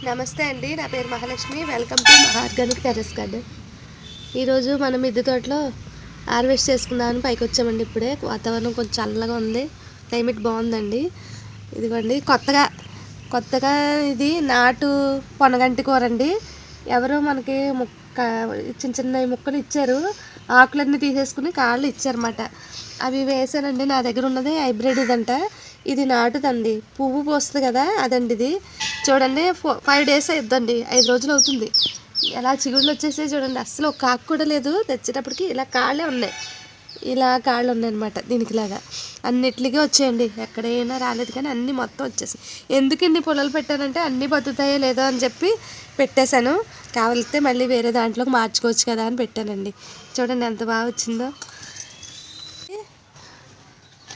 నమస్తే అండి, నా పేరు Mahalakshmi. Welcome to organic terrace garden. ఈరోజు మనం మిద్దె తోటలో హార్వెస్ట్ చేసుకుందామని పైకి వచ్చామండి. ఇప్పుడే వాతావరణం కొంచెం చల్లగా ఉంది, క్లైమేట్ బాగుందండి. ఇదిగోండి కొత్తగా ఇది నాటు పొనగంటి కూర అండి. ఎవరో మనకి చిన్న చిన్న ముక్కలు ఇచ్చారు, ఆకులన్నీ తీసేసుకుని కాళ్ళు ఇచ్చారన్నమాట. అవి వేసానండి. నా దగ్గర ఉన్నది హైబ్రిడ్ ఇదంట, ఇది నాటుదండి, పువ్వు పోస్తుంది కదా అదండి. ఇది చూడండి 5 days అయిద్దండి, 5 రోజులు అవుతుంది. ఎలా చిగుళ్ళు వచ్చేసి చూడండి, అస్సలు ఒక ఆకు కూడా లేదు. తెచ్చేటప్పటికి ఇలా కాళ్ళే ఉన్నాయి, ఇలా కాళ్ళు ఉన్నాయన్నమాట. దీనికి ఇలాగా అన్నిటికీ వచ్చాయండి, ఎక్కడైనా రాలేదు కానీ అన్నీ మొత్తం వచ్చేసాయి. ఎందుకు ఇన్ని పొలాలు పెట్టానంటే అన్నీ బతుకుతాయో లేదో అని చెప్పి పెట్టేశాను. కావాలితే మళ్ళీ వేరే దాంట్లోకి మార్చుకోవచ్చు కదా అని పెట్టానండి. చూడండి ఎంత బాగా వచ్చిందో.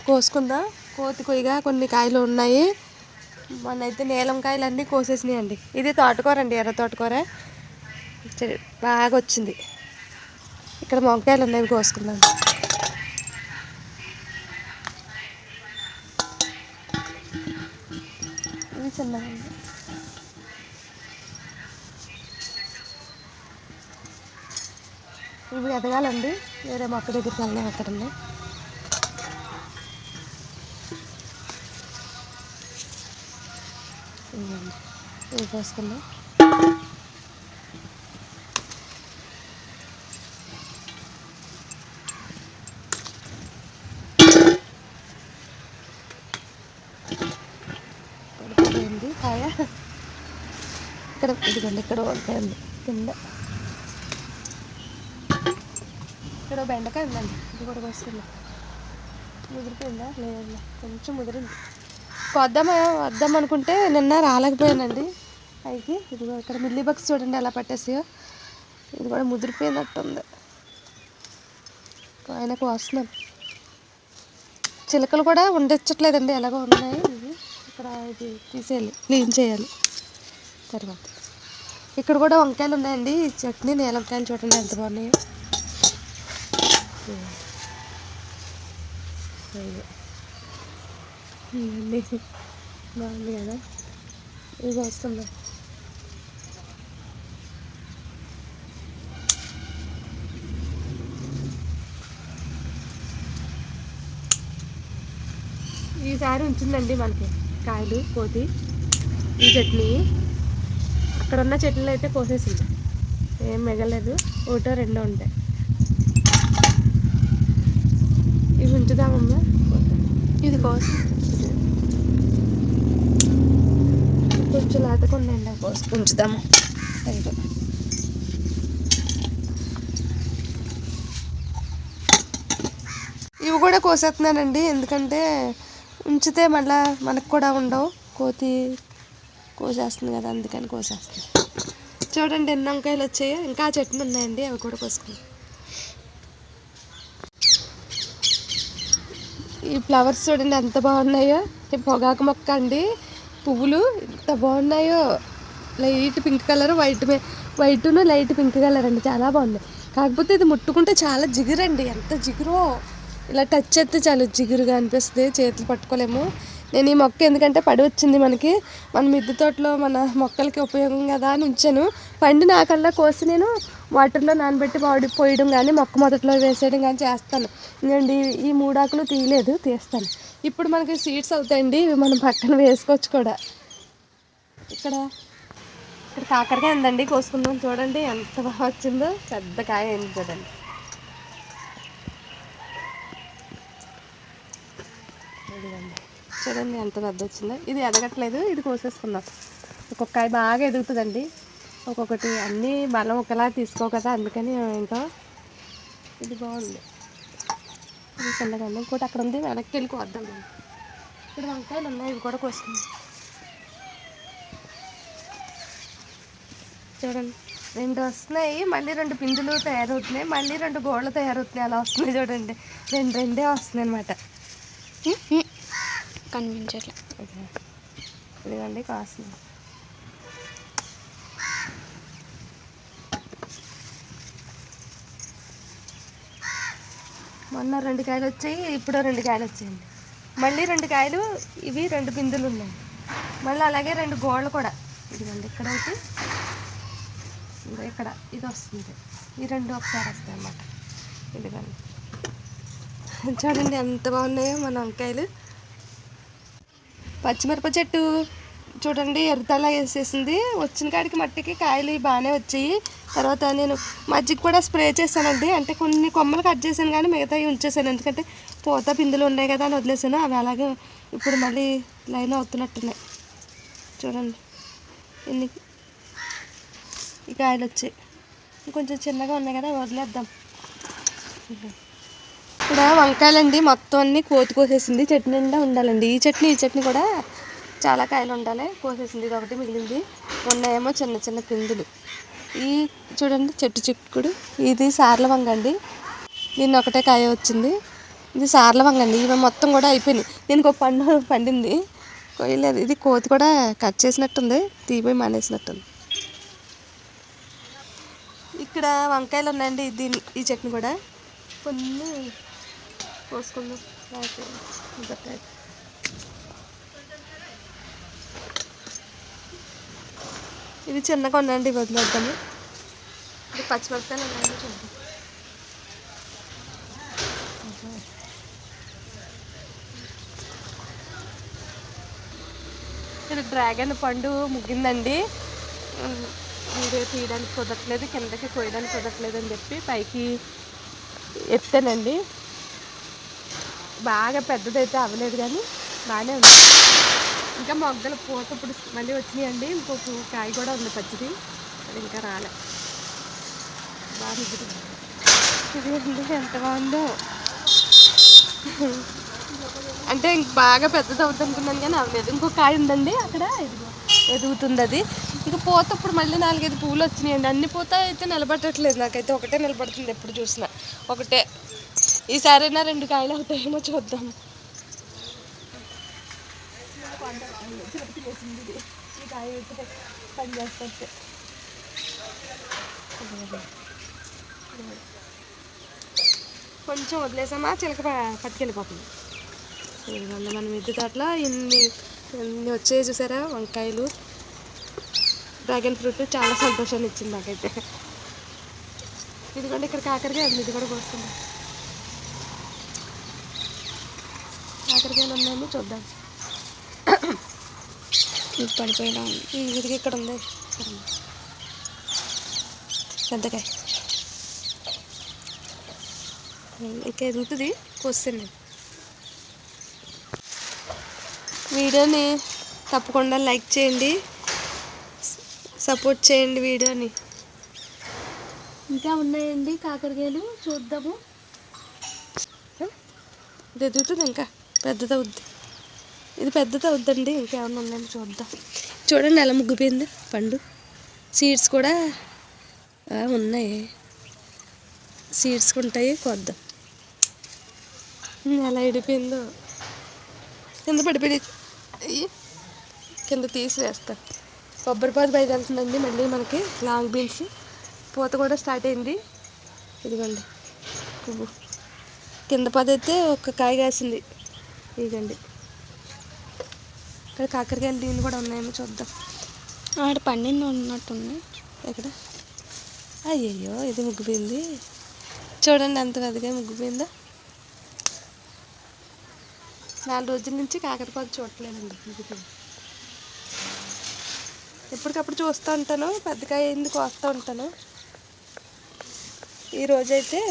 కోసుకుందాం. కోతి కొయ్యగా కొన్ని కాయలు ఉన్నాయి. మొన్నైతే నీలం కాయలు అన్నీ కోసేసినాయండి. ఇది తోటకూర అండి, ఎర్ర తోటకూర బాగా వచ్చింది. ఇక్కడ వంకాయలు ఉన్నాయి, కోసుకుందాం. ఇవి చిన్నదండి. ఇవి ఎదగాలండి, వేరే మొక్క దగ్గరికి వెళ్దాం. అక్కడ ఉన్నాయి, ఇవి కోసుకుందాం. కాయ ఇక్కడ, ఇదిగోండి ఇక్కడ వంకాయ ఉంది కింద. ఇక్కడ బెండకాయ ఉందండి, ఇది కూడా కోసుకుందాం. ముదిరిపోయిందా? లేదు, కొంచెం ముదిరింది. వద్దాం అనుకుంటే నిన్న రాలేకపోయానండి పైకి. ఇదిగో ఇక్కడ మిల్లీ బగ్స్ చూడండి ఎలా పట్టేసాయో. ఇది కూడా ముదిరిపోయినట్టుంది. ఆయనకు వస్తున్నాను. చిలకలు కూడా ఉండొచ్చట్లేదండి, ఎలాగో ఉన్నాయి. ఇవి ఇక్కడ ఇది తీసేయాలి, క్లీన్ చేయాలి తర్వాత. ఇక్కడ కూడా వంకాయలు ఉన్నాయండి. చట్నీ నీలంకాయలు చూడండి ఎంత బాగున్నాయో. బాగుంది కదా, ఇది వస్తుంది. ఈసారి ఉంచిందండి మనకి కాయలు కోతి. ఈ చట్నీ అక్కడ ఉన్న చెట్లు అయితే కోసేసింది, ఏం మిగలేదు. ఒకటో రెండో ఉంటాయి. ఇవి ఉంచుదామమ్మా, ఇది కోసం కొంచెం లేతకుండండి, కోసం ఉంచుదాము. ఇవి కూడా కోసేస్తున్నానండి, ఎందుకంటే ఉంచితే మళ్ళీ మనకు కూడా ఉండవు, కోతి కోసేస్తుంది కదా, అందుకని కోసేస్తుంది. చూడండి ఎన్ని వంకాయలు వచ్చాయో. ఇంకా చెట్లు ఉన్నాయండి, అవి కూడా కోసుకున్నాం. ఈ ఫ్లవర్స్ చూడండి ఎంత బాగున్నాయో. ఈ పొగాకు మొక్క అండి, పువ్వులు ఎంత బాగున్నాయో. లైట్ పింక్ కలర్, వైట్ను లైట్ పింక్ కలర్ అండి, చాలా బాగున్నాయి. కాకపోతే ఇది ముట్టుకుంటే చాలా జిగురండి, ఎంత జిగురో. ఇలా టచ్ చేస్తే చాలా జిగురుగా అనిపిస్తుంది, చేతులు పట్టుకోలేము. నేను ఈ మొక్క ఎందుకంటే పడి వచ్చింది మనకి, మన మిద్దె తోటలో మన మొక్కలకి ఉపయోగం కదా అని ఉంచాను. పండి నాకల్లా కోసి నేను వాటర్లో నానబెట్టి పోయడం కానీ మొక్క మొదట్లో వేసేయడం కానీ చేస్తాను. ఎందుకంటే ఈ 3 ఆకులు తీయలేదు, తీస్తాను. ఇప్పుడు మనకి సీడ్స్ అవుతాయండి, ఇవి మనం పక్కన వేసుకోవచ్చు కూడా. ఇక్కడ కాకరకాయ ఉందండి, కోసుకుందాం. చూడండి ఎంత బాగా వచ్చిందో, పెద్ద కాయ అయింది చూడండి. చూడండి ఎంత పెద్ద వచ్చిందో. ఇది ఎదగట్లేదు, ఇది కోసేసుకుందాం. ఒక్కొక్క కాయ బాగా ఎదుగుతుందండి, ఒక్కొక్కటి అన్నీ బలం ఒకలా తీసుకో కదా, అందుకని ఏంటో ఇది బాగుంది. ఇది చిన్నగా ఉంది. ఇంకోటి అక్కడ ఉంది, వెనక్కి వెళ్ళి కోద్దాం. ఇక్కడ వంకాయలు ఉన్నాయి, ఇవి కూడా కోసుకుందాం. చూడండి 2 వస్తున్నాయి, మళ్ళీ 2 పిందులు తయారవుతున్నాయి, మళ్ళీ 2 గోళ్ళు తయారవుతున్నాయి. అలా వస్తున్నాయి చూడండి, 2 వస్తున్నాయి అనమాట. కనిపించట్లే. ఇదిగండి కాస్తుంది. మొన్న 2 కాయలు వచ్చాయి, ఇప్పుడు 2 కాయలు వచ్చాయండి. మళ్ళీ 2 కాయలు, ఇవి 2 పిందులు ఉన్నాయి. మళ్ళీ అలాగే 2 గోళ్ళు కూడా. ఇదిగోండి ఇక్కడ ఒకటి, ఇక్కడ ఇది వస్తుంది. ఈ రెండు ఒకసారి వస్తాయి అన్నమాట. ఇదిగోండి చూడండి ఎంత బాగున్నాయో మన వంకాయలు. పచ్చిమిరప చెట్టు చూడండి ఎర్రతల వేసేసింది. వచ్చిన కాడికి మట్టికి కాయలు బాగానే వచ్చాయి. తర్వాత నేను మజ్జిగ కూడా స్ప్రే చేశానండి. అంటే కొన్ని కొమ్మలు కట్ చేశాను కానీ మిగతావి ఉంచేసాను. ఎందుకంటే పూత పిందులు ఉన్నాయి కదా అని వదిలేసాను. అవి అలాగే ఇప్పుడు మళ్ళీ లైన్ అవుతున్నట్టున్నాయి. చూడండి ఎన్ని ఈ కాయలు వచ్చాయి. కొంచెం చిన్నగా ఉన్నాయి కదా వదిలేద్దాం. ఇక్కడ వంకాయలండి మొత్తం అన్నీ కోసేసింది. చెట్టు నిండా ఉండాలండి. ఈ చట్నీ కూడా చాలా కాయలు ఉండాలి. కోసేసింది. ఇది ఒకటి మిగిలింది. ఉన్నాయేమో చిన్న చిన్న పిందులు. ఈ చూడండి చెట్టు చిక్కుడు. ఇది సార్ల వంగ అండి. దీన్ని ఒకటే కాయ వచ్చింది. ఇది సార్ల వంగ అండి. ఇవి మొత్తం కూడా అయిపోయినాయి. దీనికి ఒక పండు పండింది, కొయ్యలేదు. ఇది కోతి కూడా కట్ చేసినట్టుంది, తీపోయి మానేసినట్టుంది. ఇక్కడ వంకాయలు ఉన్నాయండి. ఈ చట్నీ కూడా కొన్ని కోసుకుందాం. ఇవి చిన్నగా ఉన్నాయండి, వదిలేద్దాము. ఇది పచ్చిమిరపకాయలు ఉన్నాయండి, చూద్దాం. ఇది డ్రాగన్ పండు ముగ్గిందండి. వీడియో తీయడానికి కుదరట్లేదు, కిందకి కోయడానికి కుదరట్లేదు అని చెప్పి పైకి ఎత్తానండి. బాగా పెద్దదైతే అవ్వలేదు కానీ బాగానే ఉంది. ఇంకా మొగ్గలు పూత ఇప్పుడు మళ్ళీ వచ్చినాయండి. ఇంకొక కాయ కూడా ఉంది పచ్చిది, అది ఇంకా రాలే. బాగా ఇది అండి ఎంత బాగుందో. అంటే ఇంక బాగా పెద్దది అవుతుంది అనుకున్నాను కానీ అవ్వలేదు. ఇంకొక కాయ ఉందండి అక్కడ, ఎదుగుతుంది అది. ఇక పూత ఇప్పుడు మళ్ళీ 4-5 పువ్వులు వచ్చినాయండి. అన్ని పూత అయితే నిలబడట్లేదు, నాకైతే ఒకటే నిలబడుతుంది ఎప్పుడు చూసినా. ఒకటే. ఈసారైనా 2 కాయలు అవుతాయేమో చూద్దాం. ఈ కాయ అయితే పని చేస్తే కొంచెం వదిలేసామా చిలక పట్టుకెళ్ళిపోతుంది. ఇదిగోండి మన మిద్దె తోటలో ఇన్ని వచ్చాయి చూసారా వంకాయలు. డ్రాగన్ ఫ్రూట్ చాలా సంతోషాన్ని ఇచ్చింది నాకైతే. ఇదిగోండి ఇక్కడ కాకరకాయ ఉంది, ఇది కూడా కోస్తుంది. కాకరకాయలు ఉన్నాయేమో చూద్దాం. ఇది పడిపోయినా ఇది ఇక్కడ ఉంది. పెద్దకాయ ఇంకా ఎదుగుతుంది, కోస్తుంది. వీడియోని తప్పకుండా లైక్ చేయండి, సపోర్ట్ చేయండి వీడియోని. ఇంకా ఉన్నాయండి కాకరకాయలు, చూద్దాము. ఇది ఎదుగుతుంది, ఇంకా పెద్దదవుద్ది. ఇది పెద్దదవుద్దండి. ఇంకేమన్నా ఉన్నాయని చూద్దాం. చూడండి ఎలా ముగ్గిపోయింది పండు. సీడ్స్ కూడా ఉన్నాయి, సీడ్స్ ఉంటాయి. కొద్దాం ఎలా ఇడిపోయిందో. కింద పడిపోయి కింద తీసి వేస్తాను. కొబ్బరిపాదు బయట వెళ్తుందండి. మళ్ళీ మనకి లాంగ్ బీన్స్ పూత కూడా స్టార్ట్ అయింది. ఇదిగోండి పువ్వు. కింద పాదు అయితే ఒక కాయ కాసింది. ఇదిగండి ఇక్కడ కాకరకాయలు దీన్ని కూడా ఉన్నాయేమో చూద్దాం. ఆడ పండింది ఉన్నట్టుంది. ఎక్కడ? అయ్యయ్యో ఇది ముగ్గిపోయింది. చూడండి ఎంత పెద్దగా ముగ్గిపోయిందో. 4 రోజుల నుంచి కాకరపాదు చూడట్లేదండి. ముగ్గిపోయింది. ఎప్పటికప్పుడు చూస్తూ ఉంటాను, పెద్దకాయ అయింది కోస్తూ ఉంటాను. ఈరోజైతే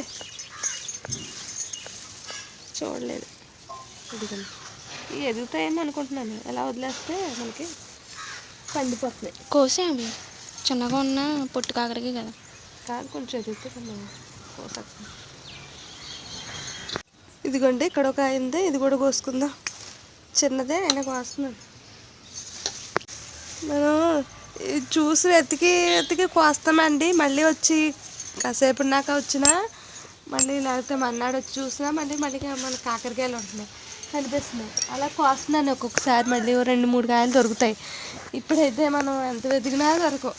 చూడలేదు. ఇదిగండి ఇవి ఎదుగుతాయని అనుకుంటున్నాను. ఎలా వదిలేస్తే మనకి పండిపోతున్నాయి. కోసేవి చిన్నగా ఉన్న పొట్టు కాకరకాయ కదా, కాదు కొంచెం ఎదిగితే మనం కోసేస్తాం. ఇదిగోండి ఇక్కడ ఒక అయింది, ఇది కూడా కోసుకుందాం. చిన్నదే అయినా కోస్తున్నాను. మనం చూసి వెతికి కోస్తామండి. మళ్ళీ వచ్చి కాసేపు నాక వచ్చినా మళ్ళీ లేకపోతే మన్నాడు వచ్చి చూసినా మళ్ళీ మన కాకరకాయలు ఉంటున్నాయి కనిపిస్తున్నాయి. అలా కోస్తున్నాను ఒక్కొక్కసారి. మళ్ళీ 2-3 కాయలు దొరుకుతాయి. ఇప్పుడైతే మనం ఎంత వెతికినా దొరకవు.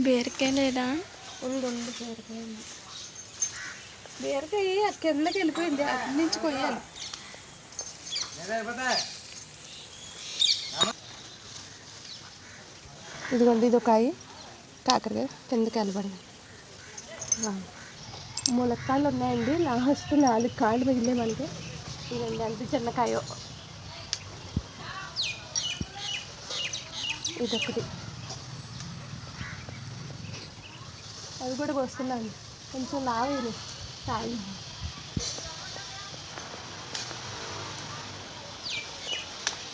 బీరకాయ లేదా? ఉంది బీరకాయ ఉంది. బీరకాయ కిందకి వెళ్ళిపోయింది, అక్కడి నుంచి కొయ్యాలి. ఇదిగోండి ఇది ఒక కాయ కాకరకాయ కిందకి వెళ్ళబడింది. ములక్కాయలు ఉన్నాయండి. లాస్ట్ 4 కాయలు మిగిలినాయి మనకి. ఇదండి ఎంత చిన్నకాయో. ఇదొకటి, అది కూడా కోసుకున్నాను. కొంచెం లావేది కాయలు.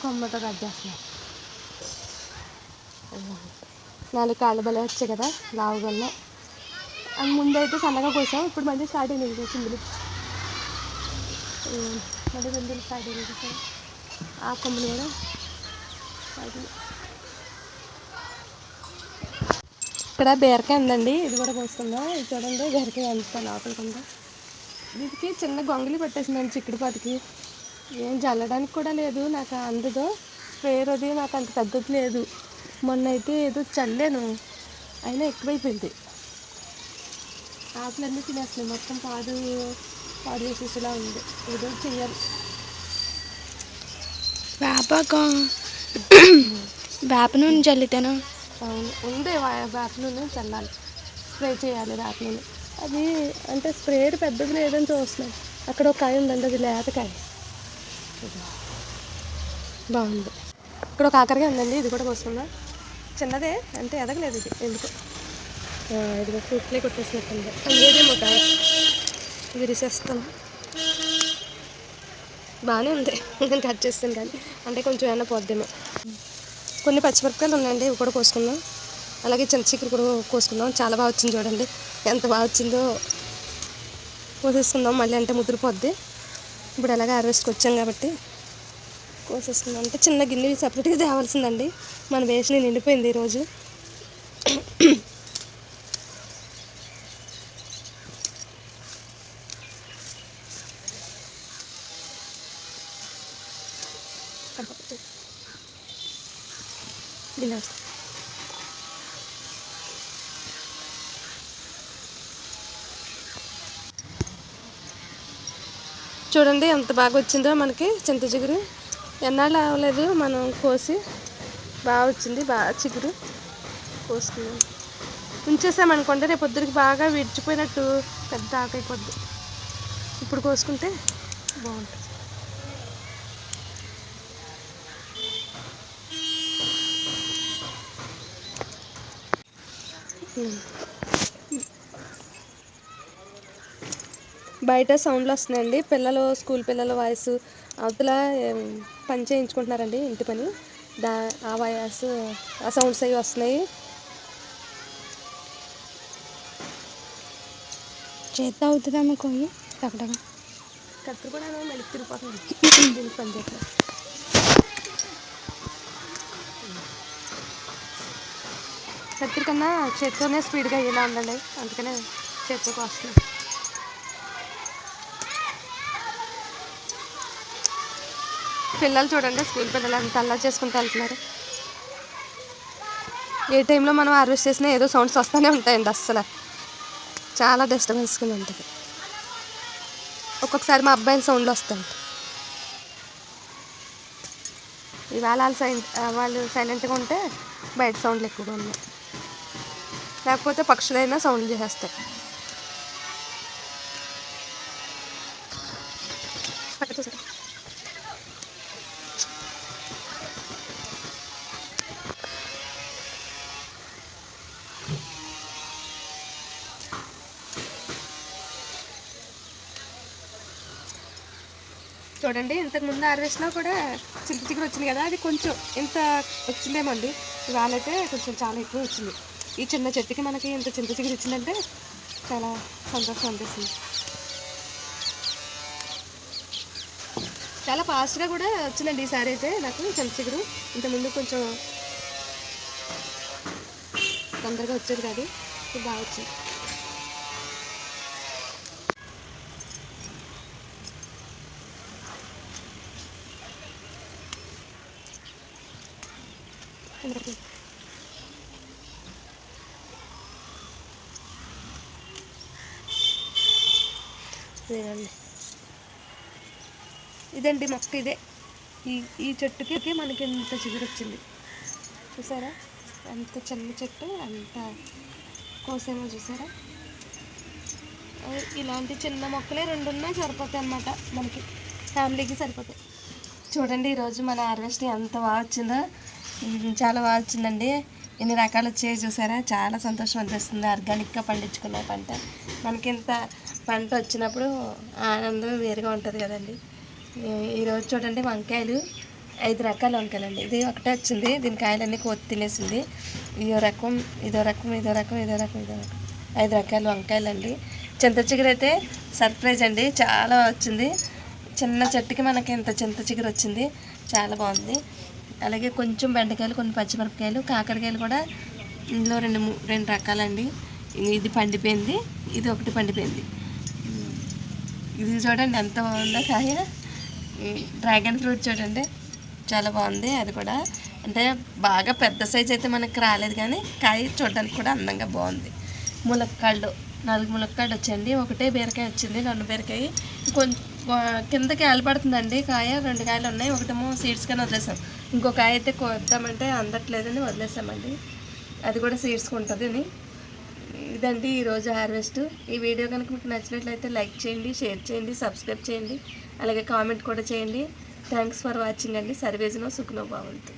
కొమ్మతో కట్ చేస్తున్నాను. 4 కాళ్ళు బలే వచ్చాయి కదా లావుగల్లో. అది ముందైతే సన్నగా కోసాం, ఇప్పుడు మళ్ళీ స్టార్ట్ అయింది చిందులు. మళ్ళీ చిందులు స్టార్ట్ అయింది. ఆ కొమ్మలు కూడా ఇక్కడ బీరకాయ ఉందండి, ఇది కూడా కోసుకుందాం. ఇది చూడండి బీరకాయ ఎంత లోపలికి ఉందో. దీనికి చిన్న గొంగలి పెట్టేసిందండి చిక్కుడుపాతికి. ఏం చల్లడానికి కూడా లేదు, నాకు అందదు. స్ప్రేయర్ అది నాకు అంత పెద్దది లేదు. మొన్న అయితే ఏదో చల్లాను, అయినా ఎక్కువైపోయింది. ఆకులన్నీ తినేస్తున్నాయి, మొత్తం పాడు చేసేలా ఉంది. ఏదో చెయ్యాలి. వేప నూనె చల్లితేనా? అవును ఉంది, వేప నూనె చల్లాలి, స్ప్రే చేయాలి వేప నూనె. అది అంటే స్ప్రేయర్ పెద్దది లేదని చూస్తున్నాం. అక్కడ ఒక కాయ ఉందండి, అది లేతకాయ బాగుంది. ఇక్కడ ఒక కాకరకాయ ఉందండి, ఇది కూడా కోసుకుందాం. చిన్నదే అంటే ఎదగలేదు ఇది ఎందుకు. ఇది ఫ్రూట్లే కొట్టేసినట్టుంది. అదేదేమో కాయ విరిసేస్తాను. బాగానే ఉంది, నేను కట్ చేస్తాను కానీ అంటే కొంచెం ఏమైనా పోద్దేమో. కొన్ని పచ్చిమిరపకాయలు ఉన్నాయండి, ఇవి కూడా కోసుకుందాం. అలాగే చింతచిగురు కూడా కోసుకుందాం. చాలా బాగా వచ్చింది చూడండి, ఎంత బాగా వచ్చిందో. కోసేసుకుందాం మళ్ళీ, అంటే ముదిరిపోద్ది. ఇప్పుడు ఎలాగ హార్వెస్ట్కి వచ్చాం కాబట్టి కోసేసుకుందాం. అంటే చిన్న గిన్నె సపరేట్గా తేవాల్సిందండి, మన వేసిన నిండిపోయింది ఈరోజు. చూడండి ఎంత బాగా వచ్చిందో మనకి చింత చిగురు. ఎన్నాళ్ళు అవ్వలేదు మనం కోసి, బాగా వచ్చింది. బాగా చిగురు కోసుకున్నాం. ఉంచేసామనుకోండి రేపు పొద్దురికి బాగా విడిచిపోయినట్టు పెద్ద ఆకైపోద్ది. ఇప్పుడు కోసుకుంటే బాగుంటుంది. బయట సౌండ్లు వస్తున్నాయండి, పిల్లలు స్కూల్ పిల్లల వాయిస్. అవతల పని చేయించుకుంటున్నారండి, ఇంటి పని. ఆ వాయిస్, ఆ సౌండ్స్ అవి వస్తున్నాయి. చేత అవుతుందమ్మా కొన్ని టకటక. కత్తిరి కూడా మళ్ళీ తిరిగిపోతుంది, దీనికి పని చేయట్లేదు. కత్తిరి కన్నా చేతితోనే స్పీడ్గా అయ్యేలా ఉందండి, అందుకనే చేతితో వస్తుంది. పిల్లలు చూడండి, స్కూల్ పిల్లలు అంత అల్లరి చేసుకుంటూ వెళ్తున్నారు. ఏ టైంలో మనం హార్వెస్ట్ చేసినా ఏదో సౌండ్స్ వస్తూనే ఉంటాయండి. అస్సలు చాలా డిస్టర్బెన్స్గా ఉంటుంది. ఒక్కొక్కసారి మా అబ్బాయిల సౌండ్లు వస్తాయి. ఇవాళ వాళ్ళు సైలెంట్గా ఉంటే బయట సౌండ్లు ఎక్కువగా ఉన్నాయి, లేకపోతే పక్షులైనా సౌండ్లు చేసేస్తాయి. చూడండి, ఇంతకుముందు హార్వెస్ట్లో కూడా చింత చిగురు వచ్చింది కదా, అది కొంచెం ఇంత వచ్చిందేమో అండి. ఇవాళైతే కొంచెం చాలా ఎక్కువ వచ్చింది. ఈ చిన్న చెట్టుకి మనకి ఇంత చింత చిగురు ఇచ్చిందంటే చాలా సంతోషం అనిపిస్తుంది. చాలా ఫాస్ట్గా కూడా వచ్చిందండి ఈసారి అయితే నాకు చింత చిగురు. ఇంతకుముందు కొంచెం తొందరగా వచ్చేది కాదు, ఇప్పుడు బాగా వచ్చింది. ఇదండి మొక్క, ఇదే ఈ చెట్టుకి మనకి ఇంత చిగురు వచ్చింది చూసారా. ఎంత చిన్న చెట్టు ఎంత కోసేమో చూసారా. ఇలాంటి చిన్న మొక్కలే 2 ఉన్నా సరిపోతాయి అన్నమాట, మనకి ఫ్యామిలీకి సరిపోతాయి. చూడండి ఈరోజు మన హార్వెస్ట్ ఎంత బాగా వచ్చిందో, చాలా బాగా వచ్చిందండి. ఎన్ని రకాలు వచ్చాయో చూసారా, చాలా సంతోషం అనిపిస్తుంది. ఆర్గానిక్గా పండించుకున్న పంట మనకి ఇంత పంట వచ్చినప్పుడు ఆనందం వేరుగా ఉంటుంది కదండి. ఈరోజు చూడండి వంకాయలు 5 రకాల వంకాయలండి. ఇది ఒకటే వచ్చింది, దీని కాయలన్నీ కోతి తినేసింది. ఇదో రకం ఇదో రకం ఇదో రకం ఇదో రకం ఇదో రకం 5 రకాల వంకాయలండి. చింత చిగురు అయితే సర్ప్రైజ్ అండి, చాలా వచ్చింది. చిన్న చెట్టుకి మనకి ఇంత చింత చిగురు వచ్చింది, చాలా బాగుంది. అలాగే కొంచెం బెండకాయలు, కొన్ని పచ్చిమిరపకాయలు, కాకరకాయలు కూడా ఇందులో 2 రకాలండి. ఇది పండిపోయింది, ఇది ఒకటి పండిపోయింది. ఇది చూడండి ఎంత బాగుందో కాయ. డ్రాగన్ ఫ్రూట్ చూడండి చాలా బాగుంది, అది కూడా అంటే బాగా పెద్ద సైజ్ అయితే మనకి రాలేదు, కానీ కాయ చూడడానికి కూడా అందంగా బాగుంది. ములక్కాళ్ళు 4 ములక్కాళ్ళు వచ్చాయండి. ఒకటే బీరకాయ వచ్చింది, 2 బీరకాయ. కొంచెం కిందకి ఏలపడుతుందండి కాయ. 2 కాయలు ఉన్నాయి, ఒకటేమో సీడ్స్ కానీ వదిలేసాం. ఇంకో కాయ అయితే కోద్దామంటే అందట్లేదని వదిలేసామండి, అది కూడా సీడ్స్కి ఉంటుంది అని. ఇదండి ఈరోజు హార్వెస్ట్. ఈ వీడియో కనుక మీకు నచ్చినట్లయితే లైక్ చేయండి, షేర్ చేయండి, సబ్స్క్రైబ్ చేయండి, అలాగే కామెంట్ కూడా చేయండి. థ్యాంక్స్ ఫర్ వాచింగ్ అండి. సర్వేజనో సుఖనో భవంతు.